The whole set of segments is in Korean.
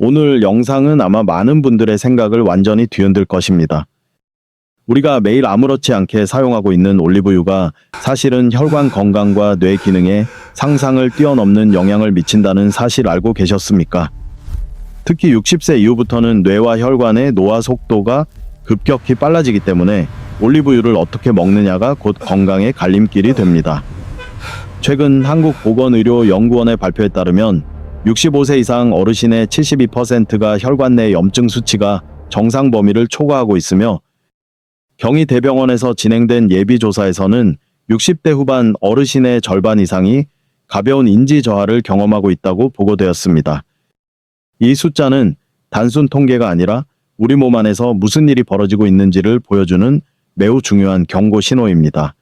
오늘 영상은 아마 많은 분들의 생각을 완전히 뒤흔들 것입니다. 우리가 매일 아무렇지 않게 사용하고 있는 올리브유가 사실은 혈관 건강과 뇌 기능에 상상을 뛰어넘는 영향을 미친다는 사실 알고 계셨습니까? 특히 60세 이후부터는 뇌와 혈관의 노화 속도가 급격히 빨라지기 때문에 올리브유를 어떻게 먹느냐가 곧 건강의 갈림길이 됩니다. 최근 한국보건의료연구원의 발표에 따르면 65세 이상 어르신의 72%가 혈관 내 염증 수치가 정상 범위를 초과하고 있으며 경희대병원에서 진행된 예비조사에서는 60대 후반 어르신의 절반 이상이 가벼운 인지 저하를 경험하고 있다고 보고되었습니다. 이 숫자는 단순 통계가 아니라 우리 몸 안에서 무슨 일이 벌어지고 있는지를 보여주는 매우 중요한 경고 신호입니다.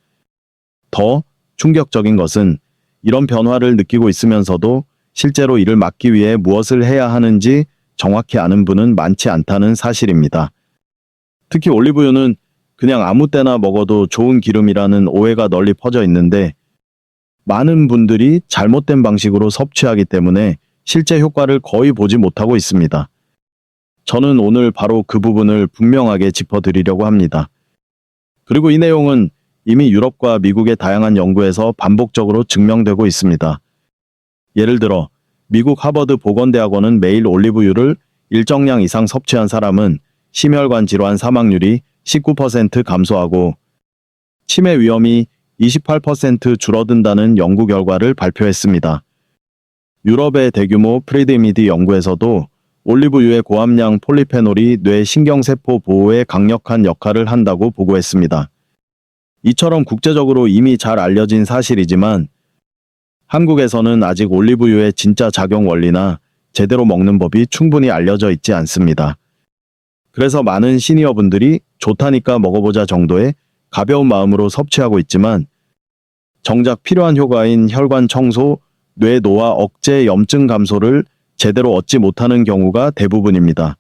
더 충격적인 것은 이런 변화를 느끼고 있으면서도 실제로 이를 막기 위해 무엇을 해야 하는지 정확히 아는 분은 많지 않다는 사실입니다. 특히 올리브유는 그냥 아무 때나 먹어도 좋은 기름이라는 오해가 널리 퍼져 있는데 많은 분들이 잘못된 방식으로 섭취하기 때문에 실제 효과를 거의 보지 못하고 있습니다. 저는 오늘 바로 그 부분을 분명하게 짚어드리려고 합니다. 그리고 이 내용은 이미 유럽과 미국의 다양한 연구에서 반복적으로 증명되고 있습니다. 예를 들어 미국 하버드 보건대학원은 매일 올리브유를 일정량 이상 섭취한 사람은 심혈관 질환 사망률이 19% 감소하고 치매 위험이 28% 줄어든다는 연구 결과를 발표했습니다. 유럽의 대규모 프리드미디 연구에서도 올리브유의 고함량 폴리페놀이 뇌 신경세포 보호에 강력한 역할을 한다고 보고했습니다. 이처럼 국제적으로 이미 잘 알려진 사실이지만 한국에서는 아직 올리브유의 진짜 작용 원리나 제대로 먹는 법이 충분히 알려져 있지 않습니다. 그래서 많은 시니어분들이 좋다니까 먹어보자 정도의 가벼운 마음으로 섭취하고 있지만 정작 필요한 효과인 혈관 청소, 뇌 노화 억제 염증 감소를 제대로 얻지 못하는 경우가 대부분입니다.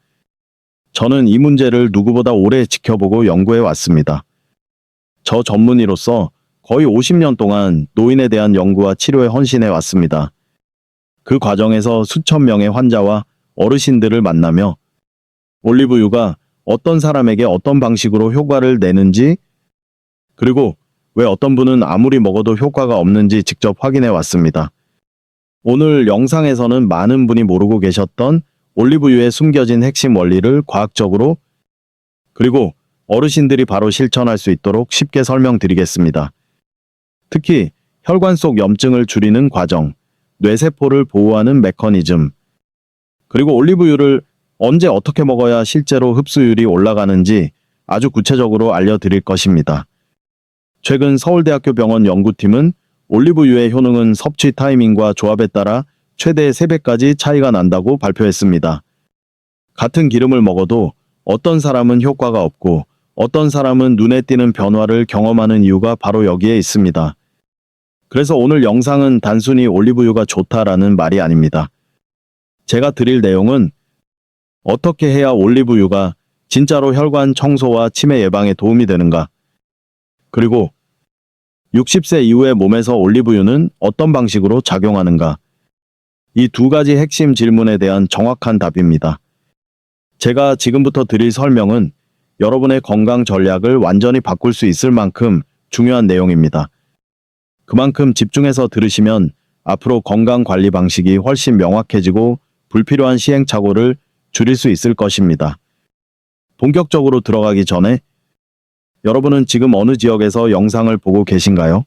저는 이 문제를 누구보다 오래 지켜보고 연구해 왔습니다. 저 전문의로서 거의 50년 동안 노인에 대한 연구와 치료에 헌신해 왔습니다. 그 과정에서 수천 명의 환자와 어르신들을 만나며 올리브유가 어떤 사람에게 어떤 방식으로 효과를 내는지 그리고 왜 어떤 분은 아무리 먹어도 효과가 없는지 직접 확인해 왔습니다. 오늘 영상에서는 많은 분이 모르고 계셨던 올리브유의 숨겨진 핵심 원리를 과학적으로 그리고 어르신들이 바로 실천할 수 있도록 쉽게 설명드리겠습니다. 특히 혈관 속 염증을 줄이는 과정, 뇌세포를 보호하는 메커니즘, 그리고 올리브유를 언제 어떻게 먹어야 실제로 흡수율이 올라가는지 아주 구체적으로 알려드릴 것입니다. 최근 서울대학교 병원 연구팀은 올리브유의 효능은 섭취 타이밍과 조합에 따라 최대 3배까지 차이가 난다고 발표했습니다. 같은 기름을 먹어도 어떤 사람은 효과가 없고 어떤 사람은 눈에 띄는 변화를 경험하는 이유가 바로 여기에 있습니다. 그래서 오늘 영상은 단순히 올리브유가 좋다라는 말이 아닙니다. 제가 드릴 내용은 어떻게 해야 올리브유가 진짜로 혈관 청소와 치매 예방에 도움이 되는가? 그리고 60세 이후의 몸에서 올리브유는 어떤 방식으로 작용하는가? 이 두 가지 핵심 질문에 대한 정확한 답입니다. 제가 지금부터 드릴 설명은 여러분의 건강 전략을 완전히 바꿀 수 있을 만큼 중요한 내용입니다. 그만큼 집중해서 들으시면 앞으로 건강 관리 방식이 훨씬 명확해지고 불필요한 시행착오를 줄일 수 있을 것입니다. 본격적으로 들어가기 전에 여러분은 지금 어느 지역에서 영상을 보고 계신가요?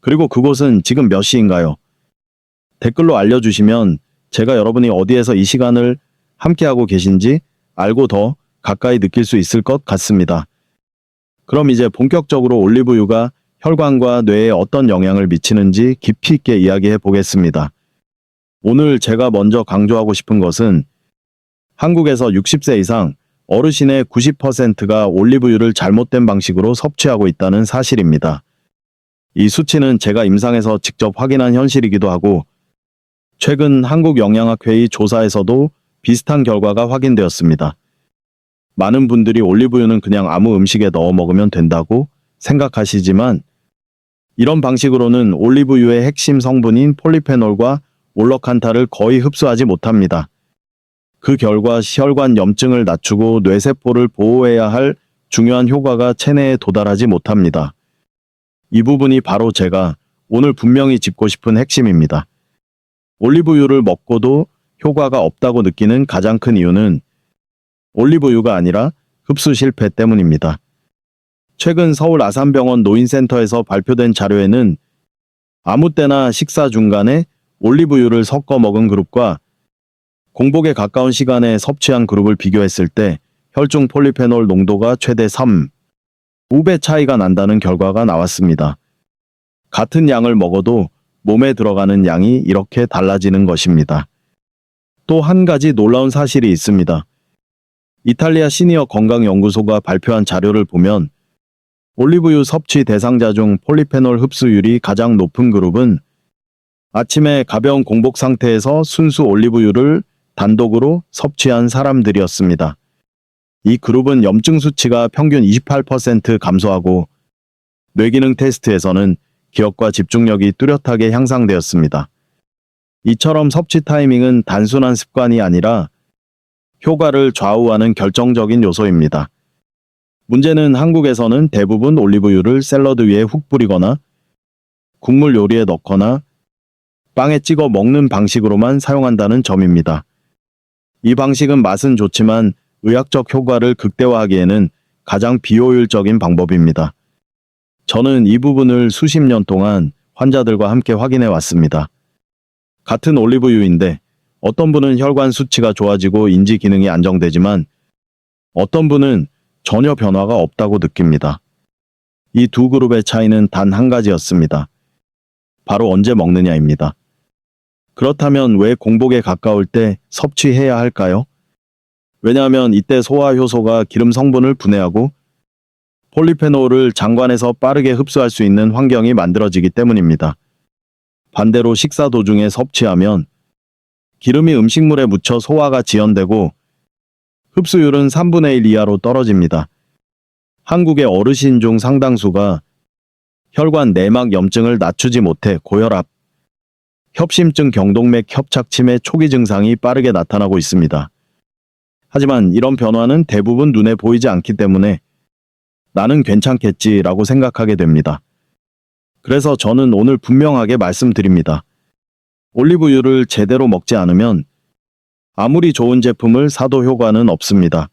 그리고 그곳은 지금 몇 시인가요? 댓글로 알려주시면 제가 여러분이 어디에서 이 시간을 함께하고 계신지 알고 더 가까이 느낄 수 있을 것 같습니다. 그럼 이제 본격적으로 올리브유가 혈관과 뇌에 어떤 영향을 미치는지 깊이 있게 이야기해 보겠습니다. 오늘 제가 먼저 강조하고 싶은 것은 한국에서 60세 이상 어르신의 90%가 올리브유를 잘못된 방식으로 섭취하고 있다는 사실입니다. 이 수치는 제가 임상에서 직접 확인한 현실이기도 하고 최근 한국영양학회의 조사에서도 비슷한 결과가 확인되었습니다. 많은 분들이 올리브유는 그냥 아무 음식에 넣어 먹으면 된다고 생각하시지만 이런 방식으로는 올리브유의 핵심 성분인 폴리페놀과 올러칸타를 거의 흡수하지 못합니다. 그 결과 혈관 염증을 낮추고 뇌세포를 보호해야 할 중요한 효과가 체내에 도달하지 못합니다. 이 부분이 바로 제가 오늘 분명히 짚고 싶은 핵심입니다. 올리브유를 먹고도 효과가 없다고 느끼는 가장 큰 이유는 올리브유가 아니라 흡수 실패 때문입니다. 최근 서울 아산병원 노인센터에서 발표된 자료에는 아무 때나 식사 중간에 올리브유를 섞어 먹은 그룹과 공복에 가까운 시간에 섭취한 그룹을 비교했을 때 혈중 폴리페놀 농도가 최대 5배 차이가 난다는 결과가 나왔습니다. 같은 양을 먹어도 몸에 들어가는 양이 이렇게 달라지는 것입니다. 또 한 가지 놀라운 사실이 있습니다. 이탈리아 시니어 건강연구소가 발표한 자료를 보면 올리브유 섭취 대상자 중 폴리페놀 흡수율이 가장 높은 그룹은 아침에 가벼운 공복 상태에서 순수 올리브유를 단독으로 섭취한 사람들이었습니다. 이 그룹은 염증 수치가 평균 28% 감소하고 뇌기능 테스트에서는 기억과 집중력이 뚜렷하게 향상되었습니다. 이처럼 섭취 타이밍은 단순한 습관이 아니라 효과를 좌우하는 결정적인 요소입니다. 문제는 한국에서는 대부분 올리브유를 샐러드 위에 훅 뿌리거나 국물 요리에 넣거나 빵에 찍어 먹는 방식으로만 사용한다는 점입니다. 이 방식은 맛은 좋지만 의학적 효과를 극대화하기에는 가장 비효율적인 방법입니다. 저는 이 부분을 수십 년 동안 환자들과 함께 확인해 왔습니다. 같은 올리브유인데 어떤 분은 혈관 수치가 좋아지고 인지 기능이 안정되지만 어떤 분은 전혀 변화가 없다고 느낍니다. 이 두 그룹의 차이는 단 한 가지였습니다. 바로 언제 먹느냐입니다. 그렇다면 왜 공복에 가까울 때 섭취해야 할까요? 왜냐하면 이때 소화 효소가 기름 성분을 분해하고 폴리페놀을 장관에서 빠르게 흡수할 수 있는 환경이 만들어지기 때문입니다. 반대로 식사 도중에 섭취하면 기름이 음식물에 묻혀 소화가 지연되고 흡수율은 3분의 1 이하로 떨어집니다. 한국의 어르신 중 상당수가 혈관 내막 염증을 낮추지 못해 고혈압, 협심증, 경동맥 협착 치매 초기 증상이 빠르게 나타나고 있습니다. 하지만 이런 변화는 대부분 눈에 보이지 않기 때문에 나는 괜찮겠지라고 생각하게 됩니다. 그래서 저는 오늘 분명하게 말씀드립니다. 올리브유를 제대로 먹지 않으면 아무리 좋은 제품을 사도 효과는 없습니다.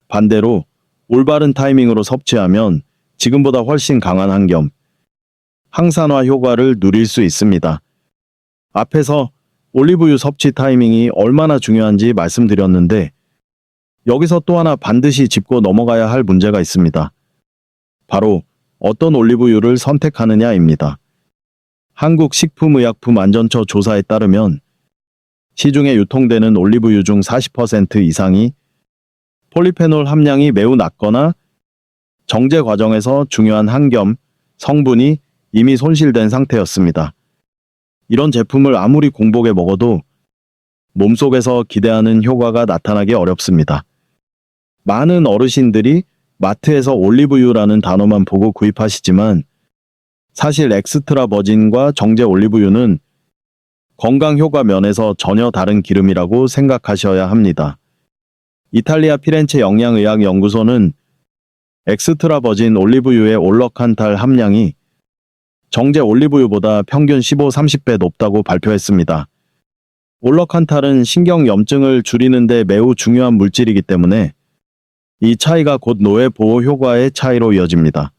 반대로 올바른 타이밍으로 섭취하면 지금보다 훨씬 강한 한겸, 항산화 효과를 누릴 수 있습니다. 앞에서 올리브유 섭취 타이밍이 얼마나 중요한지 말씀드렸는데 여기서 또 하나 반드시 짚고 넘어가야 할 문제가 있습니다. 바로 어떤 올리브유를 선택하느냐입니다. 한국식품의약품안전처 조사에 따르면 시중에 유통되는 올리브유 중 40% 이상이 폴리페놀 함량이 매우 낮거나 정제 과정에서 중요한 한겸, 성분이 이미 손실된 상태였습니다. 이런 제품을 아무리 공복에 먹어도 몸속에서 기대하는 효과가 나타나기 어렵습니다. 많은 어르신들이 마트에서 올리브유라는 단어만 보고 구입하시지만 사실 엑스트라 버진과 정제 올리브유는 건강 효과 면에서 전혀 다른 기름이라고 생각하셔야 합니다. 이탈리아 피렌체 영양의학연구소는 엑스트라 버진 올리브유의 올러칸탈 함량이 정제 올리브유보다 평균 15-30배 높다고 발표했습니다. 올러칸탈은 신경 염증을 줄이는 데 매우 중요한 물질이기 때문에 이 차이가 곧 노예 보호 효과의 차이로 이어집니다.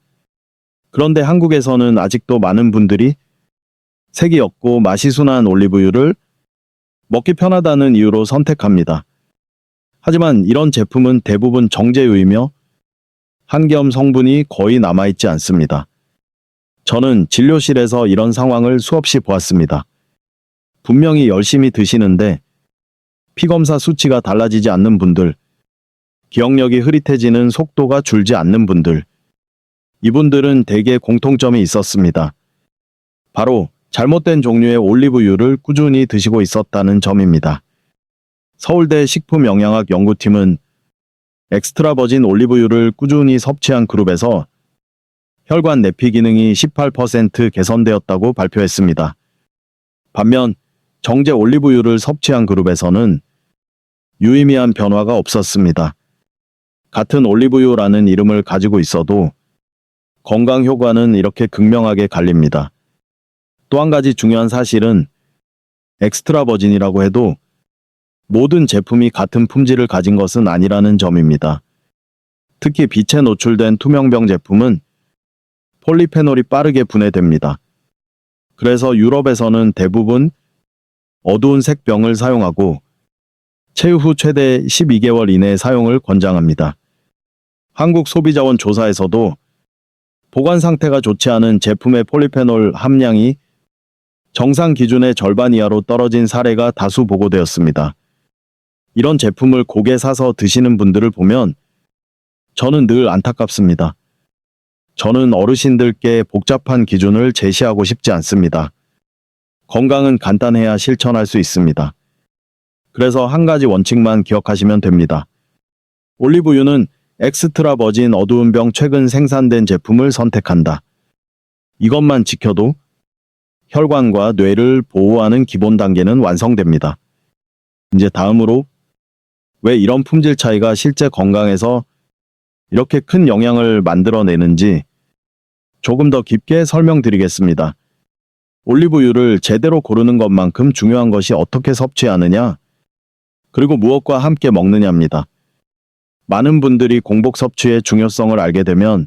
그런데 한국에서는 아직도 많은 분들이 색이 없고 맛이 순한 올리브유를 먹기 편하다는 이유로 선택합니다. 하지만 이런 제품은 대부분 정제유이며 한겸 성분이 거의 남아있지 않습니다. 저는 진료실에서 이런 상황을 수없이 보았습니다. 분명히 열심히 드시는데 피검사 수치가 달라지지 않는 분들, 기억력이 흐릿해지는 속도가 줄지 않는 분들, 이분들은 대개 공통점이 있었습니다. 바로 잘못된 종류의 올리브유를 꾸준히 드시고 있었다는 점입니다. 서울대 식품영양학 연구팀은 엑스트라 버진 올리브유를 꾸준히 섭취한 그룹에서 혈관 내피 기능이 18% 개선되었다고 발표했습니다. 반면 정제 올리브유를 섭취한 그룹에서는 유의미한 변화가 없었습니다. 같은 올리브유라는 이름을 가지고 있어도 건강 효과는 이렇게 극명하게 갈립니다. 또 한 가지 중요한 사실은 엑스트라 버진이라고 해도 모든 제품이 같은 품질을 가진 것은 아니라는 점입니다. 특히 빛에 노출된 투명병 제품은 폴리페놀이 빠르게 분해됩니다. 그래서 유럽에서는 대부분 어두운 색 병을 사용하고 체유 후 최대 12개월 이내 사용을 권장합니다. 한국 소비자원 조사에서도 보관 상태가 좋지 않은 제품의 폴리페놀 함량이 정상 기준의 절반 이하로 떨어진 사례가 다수 보고되었습니다. 이런 제품을 고개 사서 드시는 분들을 보면 저는 늘 안타깝습니다. 저는 어르신들께 복잡한 기준을 제시하고 싶지 않습니다. 건강은 간단해야 실천할 수 있습니다. 그래서 한 가지 원칙만 기억하시면 됩니다. 올리브유는 엑스트라 버진 어두운 병 최근 생산된 제품을 선택한다. 이것만 지켜도 혈관과 뇌를 보호하는 기본 단계는 완성됩니다. 이제 다음으로 왜 이런 품질 차이가 실제 건강에서 이렇게 큰 영향을 만들어내는지 조금 더 깊게 설명드리겠습니다. 올리브유를 제대로 고르는 것만큼 중요한 것이 어떻게 섭취하느냐, 그리고 무엇과 함께 먹느냐입니다. 많은 분들이 공복 섭취의 중요성을 알게 되면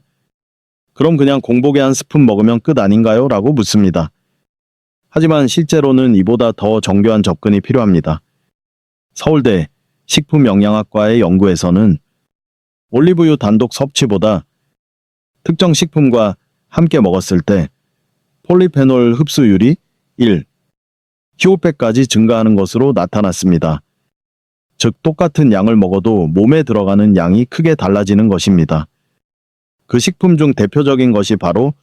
그럼 그냥 공복에 한 스푼 먹으면 끝 아닌가요? 라고 묻습니다. 하지만 실제로는 이보다 더 정교한 접근이 필요합니다. 서울대 식품영양학과의 연구에서는 올리브유 단독 섭취보다 특정 식품과 함께 먹었을 때 폴리페놀 흡수율이 1, 15배까지 증가하는 것으로 나타났습니다. 즉 똑같은 양을 먹어도 몸에 들어가는 양이 크게 달라지는 것입니다. 그 식품 중 대표적인 것이 바로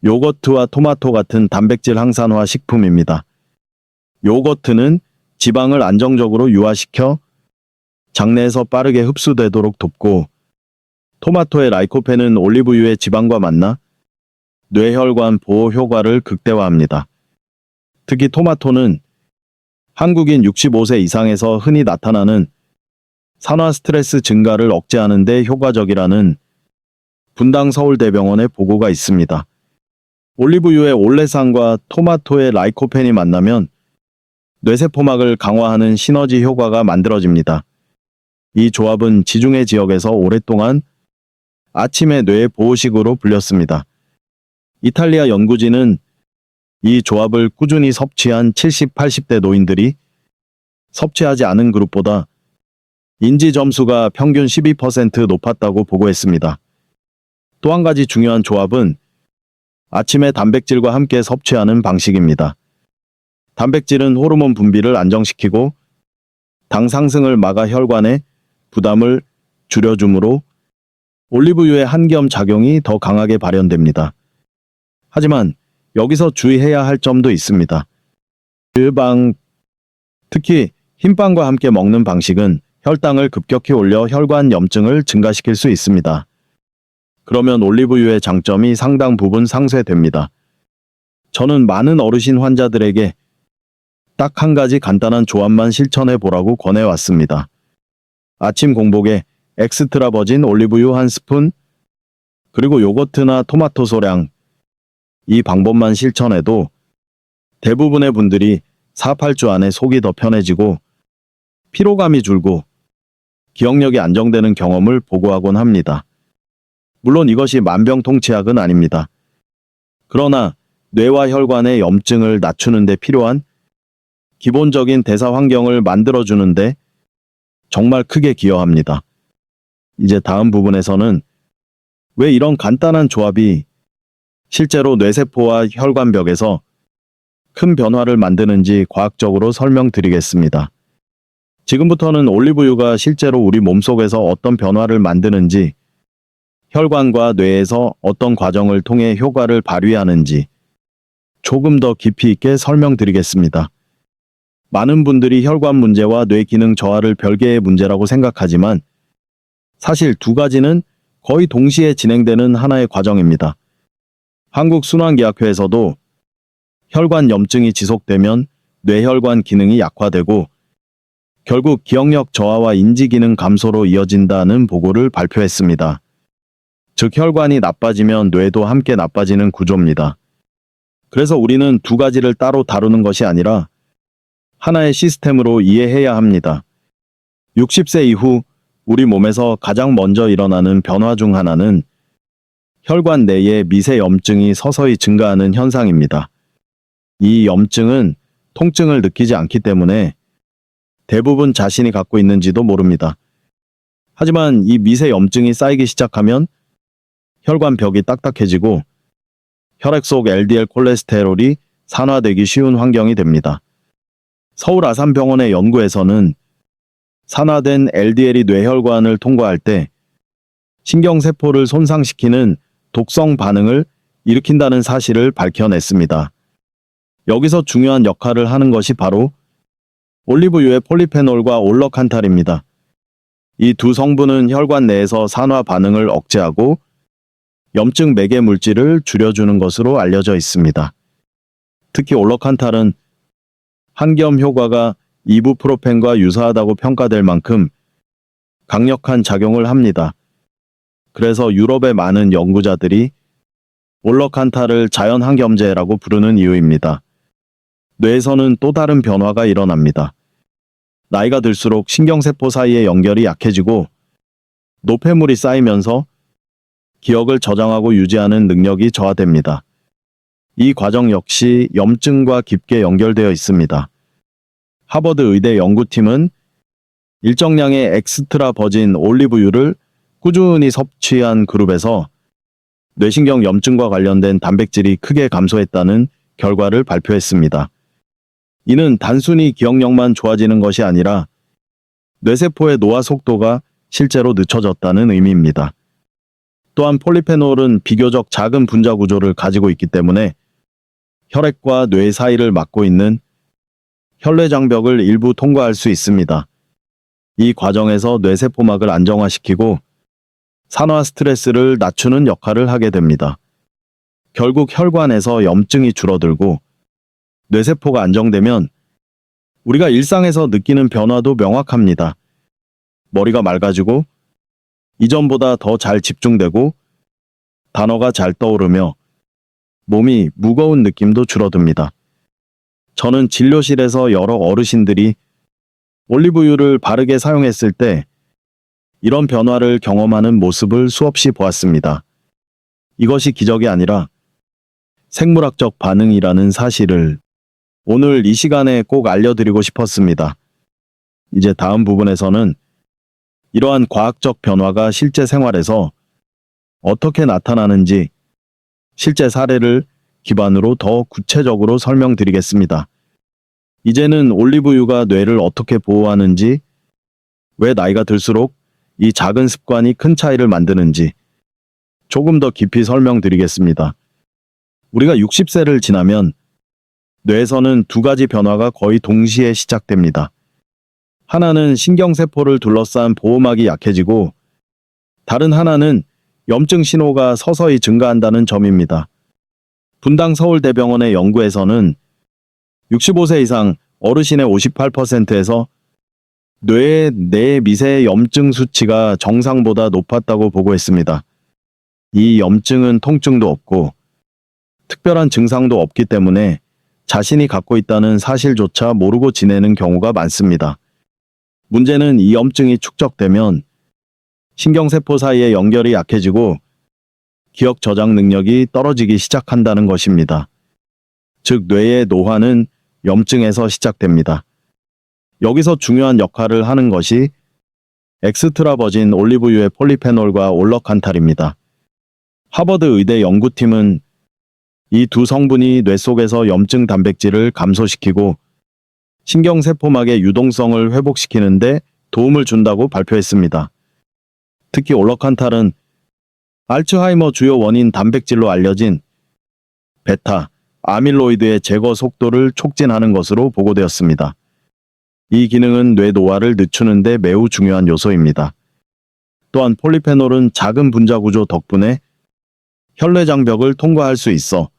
요거트와 토마토 같은 단백질 항산화 식품입니다. 요거트는 지방을 안정적으로 유화시켜 장내에서 빠르게 흡수되도록 돕고, 토마토의 라이코펜은 올리브유의 지방과 만나 뇌혈관 보호 효과를 극대화합니다. 특히 토마토는 한국인 65세 이상에서 흔히 나타나는 산화 스트레스 증가를 억제하는 데 효과적이라는 분당 서울대병원의 보고가 있습니다. 올리브유의 올레산과 토마토의 라이코펜이 만나면 뇌세포막을 강화하는 시너지 효과가 만들어집니다. 이 조합은 지중해 지역에서 오랫동안 아침의 뇌 보호식으로 불렸습니다. 이탈리아 연구진은 이 조합을 꾸준히 섭취한 70, 80대 노인들이 섭취하지 않은 그룹보다 인지 점수가 평균 12% 높았다고 보고했습니다. 또 한 가지 중요한 조합은 아침에 단백질과 함께 섭취하는 방식입니다. 단백질은 호르몬 분비를 안정시키고 당 상승을 막아 혈관의 부담을 줄여주므로 올리브유의 한겸 작용이 더 강하게 발현됩니다. 하지만 여기서 주의해야 할 점도 있습니다. 특히 흰빵과 함께 먹는 방식은 혈당을 급격히 올려 혈관 염증을 증가시킬 수 있습니다. 그러면 올리브유의 장점이 상당 부분 상쇄됩니다. 저는 많은 어르신 환자들에게 딱 한 가지 간단한 조합만 실천해 보라고 권해왔습니다. 아침 공복에 엑스트라 버진 올리브유 한 스푼, 그리고 요거트나 토마토 소량, 이 방법만 실천해도 대부분의 분들이 4, 8주 안에 속이 더 편해지고 피로감이 줄고 기억력이 안정되는 경험을 보고하곤 합니다. 물론 이것이 만병통치약은 아닙니다. 그러나 뇌와 혈관의 염증을 낮추는 데 필요한 기본적인 대사 환경을 만들어주는데 정말 크게 기여합니다. 이제 다음 부분에서는 왜 이런 간단한 조합이 실제로 뇌세포와 혈관벽에서 큰 변화를 만드는지 과학적으로 설명드리겠습니다. 지금부터는 올리브유가 실제로 우리 몸속에서 어떤 변화를 만드는지, 혈관과 뇌에서 어떤 과정을 통해 효과를 발휘하는지 조금 더 깊이 있게 설명드리겠습니다. 많은 분들이 혈관 문제와 뇌 기능 저하를 별개의 문제라고 생각하지만 사실 두 가지는 거의 동시에 진행되는 하나의 과정입니다. 한국순환기학회에서도 혈관 염증이 지속되면 뇌혈관 기능이 약화되고 결국 기억력 저하와 인지 기능 감소로 이어진다는 보고를 발표했습니다. 즉 혈관이 나빠지면 뇌도 함께 나빠지는 구조입니다. 그래서 우리는 두 가지를 따로 다루는 것이 아니라 하나의 시스템으로 이해해야 합니다. 60세 이후 우리 몸에서 가장 먼저 일어나는 변화 중 하나는 혈관 내에 미세 염증이 서서히 증가하는 현상입니다. 이 염증은 통증을 느끼지 않기 때문에 대부분 자신이 갖고 있는지도 모릅니다. 하지만 이 미세 염증이 쌓이기 시작하면 혈관 벽이 딱딱해지고 혈액 속 LDL 콜레스테롤이 산화되기 쉬운 환경이 됩니다. 서울 아산병원의 연구에서는 산화된 LDL이 뇌혈관을 통과할 때 신경세포를 손상시키는 독성 반응을 일으킨다는 사실을 밝혀냈습니다. 여기서 중요한 역할을 하는 것이 바로 올리브유의 폴리페놀과 올러칸탈입니다. 이 두 성분은 혈관 내에서 산화 반응을 억제하고 염증 매개 물질을 줄여주는 것으로 알려져 있습니다. 특히 올러칸탈은 항염 효과가 이부프로펜과 유사하다고 평가될 만큼 강력한 작용을 합니다. 그래서 유럽의 많은 연구자들이 올러칸탈을 자연 항염제라고 부르는 이유입니다. 뇌에서는 또 다른 변화가 일어납니다. 나이가 들수록 신경세포 사이의 연결이 약해지고 노폐물이 쌓이면서 기억을 저장하고 유지하는 능력이 저하됩니다. 이 과정 역시 염증과 깊게 연결되어 있습니다. 하버드 의대 연구팀은 일정량의 엑스트라 버진 올리브유를 꾸준히 섭취한 그룹에서 뇌신경 염증과 관련된 단백질이 크게 감소했다는 결과를 발표했습니다. 이는 단순히 기억력만 좋아지는 것이 아니라 뇌세포의 노화 속도가 실제로 늦춰졌다는 의미입니다. 또한 폴리페놀은 비교적 작은 분자 구조를 가지고 있기 때문에 혈액과 뇌 사이를 막고 있는 혈뇌장벽을 일부 통과할 수 있습니다. 이 과정에서 뇌세포막을 안정화시키고 산화 스트레스를 낮추는 역할을 하게 됩니다. 결국 혈관에서 염증이 줄어들고 뇌세포가 안정되면 우리가 일상에서 느끼는 변화도 명확합니다. 머리가 맑아지고 이전보다 더 잘 집중되고 단어가 잘 떠오르며 몸이 무거운 느낌도 줄어듭니다. 저는 진료실에서 여러 어르신들이 올리브유를 바르게 사용했을 때 이런 변화를 경험하는 모습을 수없이 보았습니다. 이것이 기적이 아니라 생물학적 반응이라는 사실을 오늘 이 시간에 꼭 알려드리고 싶었습니다. 이제 다음 부분에서는 이러한 과학적 변화가 실제 생활에서 어떻게 나타나는지 실제 사례를 기반으로 더 구체적으로 설명드리겠습니다. 이제는 올리브유가 뇌를 어떻게 보호하는지, 왜 나이가 들수록 이 작은 습관이 큰 차이를 만드는지 조금 더 깊이 설명드리겠습니다. 우리가 60세를 지나면 뇌에서는 두 가지 변화가 거의 동시에 시작됩니다. 하나는 신경세포를 둘러싼 보호막이 약해지고 다른 하나는 염증 신호가 서서히 증가한다는 점입니다. 분당 서울대병원의 연구에서는 65세 이상 어르신의 58%에서 뇌의 내 미세 염증 수치가 정상보다 높았다고 보고했습니다. 이 염증은 통증도 없고 특별한 증상도 없기 때문에 자신이 갖고 있다는 사실조차 모르고 지내는 경우가 많습니다. 문제는 이 염증이 축적되면 신경세포 사이의 연결이 약해지고 기억 저장 능력이 떨어지기 시작한다는 것입니다. 즉 뇌의 노화는 염증에서 시작됩니다. 여기서 중요한 역할을 하는 것이 엑스트라 버진 올리브유의 폴리페놀과 올러칸탈입니다. 하버드 의대 연구팀은 이 두 성분이 뇌 속에서 염증 단백질을 감소시키고 신경세포막의 유동성을 회복시키는데 도움을 준다고 발표했습니다. 특히 올러칸탈은 알츠하이머 주요 원인 단백질로 알려진 베타 아밀로이드의 제거 속도를 촉진하는 것으로 보고되었습니다. 이 기능은 뇌 노화를 늦추는 데 매우 중요한 요소입니다. 또한 폴리페놀은 작은 분자 구조 덕분에 혈뇌장벽을 통과할 수 있어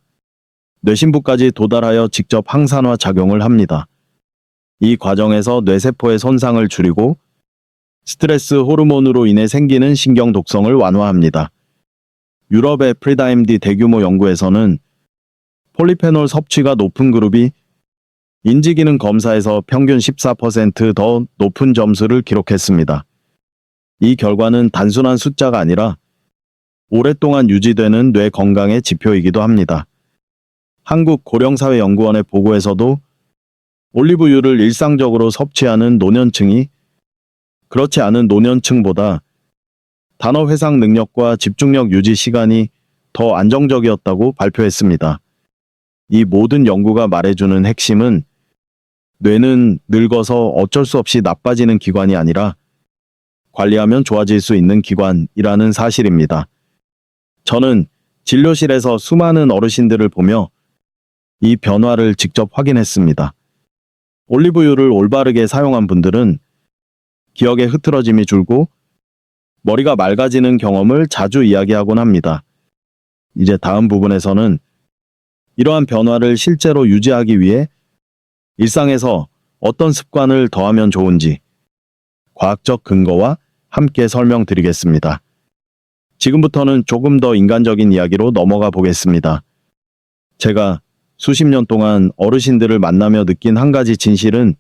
뇌신부까지 도달하여 직접 항산화 작용을 합니다. 이 과정에서 뇌세포의 손상을 줄이고 스트레스 호르몬으로 인해 생기는 신경 독성을 완화합니다. 유럽의 프리다임디 대규모 연구에서는 폴리페놀 섭취가 높은 그룹이 인지기능 검사에서 평균 14% 더 높은 점수를 기록했습니다. 이 결과는 단순한 숫자가 아니라 오랫동안 유지되는 뇌 건강의 지표이기도 합니다. 한국고령사회연구원의 보고에서도 올리브유를 일상적으로 섭취하는 노년층이 그렇지 않은 노년층보다 단어 회상 능력과 집중력 유지 시간이 더 안정적이었다고 발표했습니다. 이 모든 연구가 말해주는 핵심은 뇌는 늙어서 어쩔 수 없이 나빠지는 기관이 아니라 관리하면 좋아질 수 있는 기관이라는 사실입니다. 저는 진료실에서 수많은 어르신들을 보며 이 변화를 직접 확인했습니다. 올리브유를 올바르게 사용한 분들은 기억의 흐트러짐이 줄고 머리가 맑아지는 경험을 자주 이야기하곤 합니다. 이제 다음 부분에서는 이러한 변화를 실제로 유지하기 위해 일상에서 어떤 습관을 더하면 좋은지 과학적 근거와 함께 설명드리겠습니다. 지금부터는 조금 더 인간적인 이야기로 넘어가 보겠습니다. 제가 수십 년 동안 어르신들을 만나며 느낀 한 가지 진실은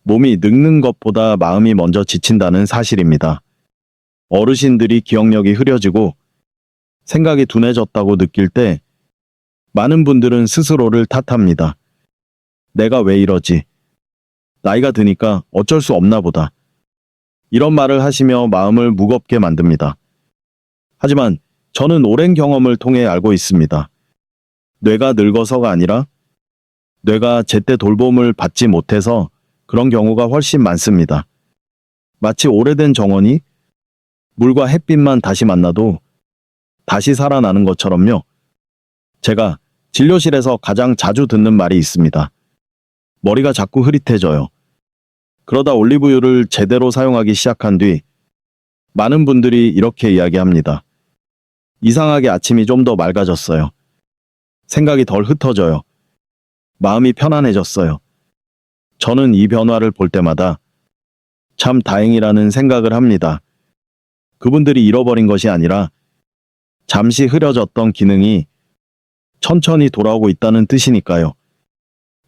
몸이 늙는 것보다 마음이 먼저 지친다는 사실입니다. 어르신들이 기억력이 흐려지고 생각이 둔해졌다고 느낄 때 많은 분들은 스스로를 탓합니다. 내가 왜 이러지? 나이가 드니까 어쩔 수 없나 보다. 이런 말을 하시며 마음을 무겁게 만듭니다. 하지만 저는 오랜 경험을 통해 알고 있습니다. 뇌가 늙어서가 아니라 뇌가 제때 돌봄을 받지 못해서 그런 경우가 훨씬 많습니다. 마치 오래된 정원이 물과 햇빛만 다시 만나도 다시 살아나는 것처럼요. 제가 진료실에서 가장 자주 듣는 말이 있습니다. 머리가 자꾸 흐릿해져요. 그러다 올리브유를 제대로 사용하기 시작한 뒤 많은 분들이 이렇게 이야기합니다. 이상하게 아침이 좀 더 맑아졌어요. 생각이 덜 흩어져요. 마음이 편안해졌어요. 저는 이 변화를 볼 때마다 참 다행이라는 생각을 합니다. 그분들이 잃어버린 것이 아니라 잠시 흐려졌던 기능이 천천히 돌아오고 있다는 뜻이니까요.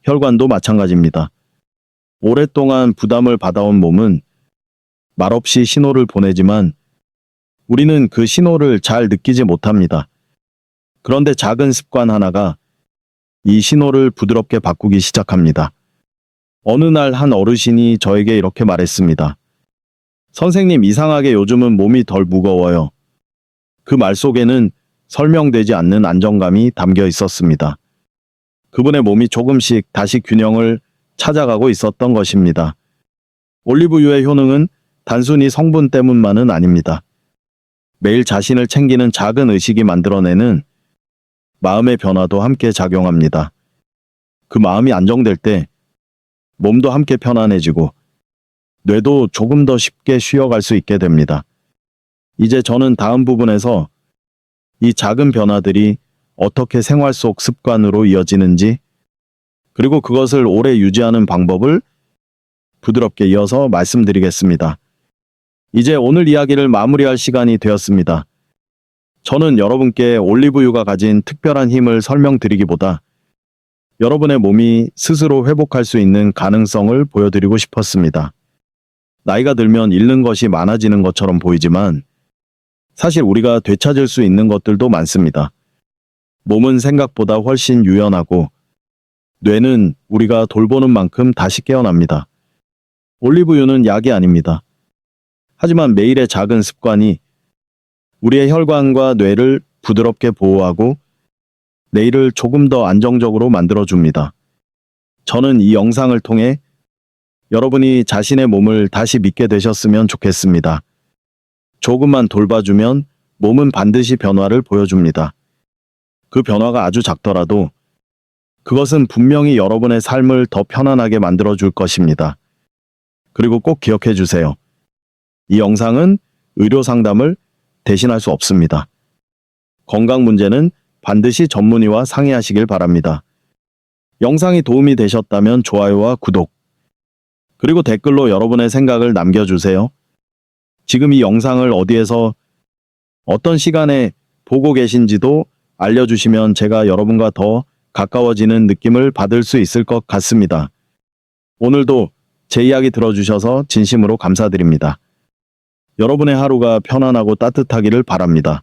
혈관도 마찬가지입니다. 오랫동안 부담을 받아온 몸은 말없이 신호를 보내지만 우리는 그 신호를 잘 느끼지 못합니다. 그런데 작은 습관 하나가 이 신호를 부드럽게 바꾸기 시작합니다. 어느 날 한 어르신이 저에게 이렇게 말했습니다. 선생님, 이상하게 요즘은 몸이 덜 무거워요. 그 말 속에는 설명되지 않는 안정감이 담겨 있었습니다. 그분의 몸이 조금씩 다시 균형을 찾아가고 있었던 것입니다. 올리브유의 효능은 단순히 성분 때문만은 아닙니다. 매일 자신을 챙기는 작은 의식이 만들어내는 마음의 변화도 함께 작용합니다. 그 마음이 안정될 때 몸도 함께 편안해지고 뇌도 조금 더 쉽게 쉬어갈 수 있게 됩니다. 이제 저는 다음 부분에서 이 작은 변화들이 어떻게 생활 속 습관으로 이어지는지 그리고 그것을 오래 유지하는 방법을 부드럽게 이어서 말씀드리겠습니다. 이제 오늘 이야기를 마무리할 시간이 되었습니다. 저는 여러분께 올리브유가 가진 특별한 힘을 설명드리기보다 여러분의 몸이 스스로 회복할 수 있는 가능성을 보여드리고 싶었습니다. 나이가 들면 잃는 것이 많아지는 것처럼 보이지만 사실 우리가 되찾을 수 있는 것들도 많습니다. 몸은 생각보다 훨씬 유연하고 뇌는 우리가 돌보는 만큼 다시 깨어납니다. 올리브유는 약이 아닙니다. 하지만 매일의 작은 습관이 우리의 혈관과 뇌를 부드럽게 보호하고 내일을 조금 더 안정적으로 만들어줍니다. 저는 이 영상을 통해 여러분이 자신의 몸을 다시 믿게 되셨으면 좋겠습니다. 조금만 돌봐주면 몸은 반드시 변화를 보여줍니다. 그 변화가 아주 작더라도 그것은 분명히 여러분의 삶을 더 편안하게 만들어줄 것입니다. 그리고 꼭 기억해 주세요. 이 영상은 의료 상담을 대신할 수 없습니다. 건강 문제는 반드시 전문의와 상의하시길 바랍니다. 영상이 도움이 되셨다면 좋아요와 구독, 그리고 댓글로 여러분의 생각을 남겨주세요. 지금 이 영상을 어디에서 어떤 시간에 보고 계신지도 알려주시면 제가 여러분과 더 가까워지는 느낌을 받을 수 있을 것 같습니다. 오늘도 제 이야기 들어주셔서 진심으로 감사드립니다. 여러분의 하루가 편안하고 따뜻하기를 바랍니다.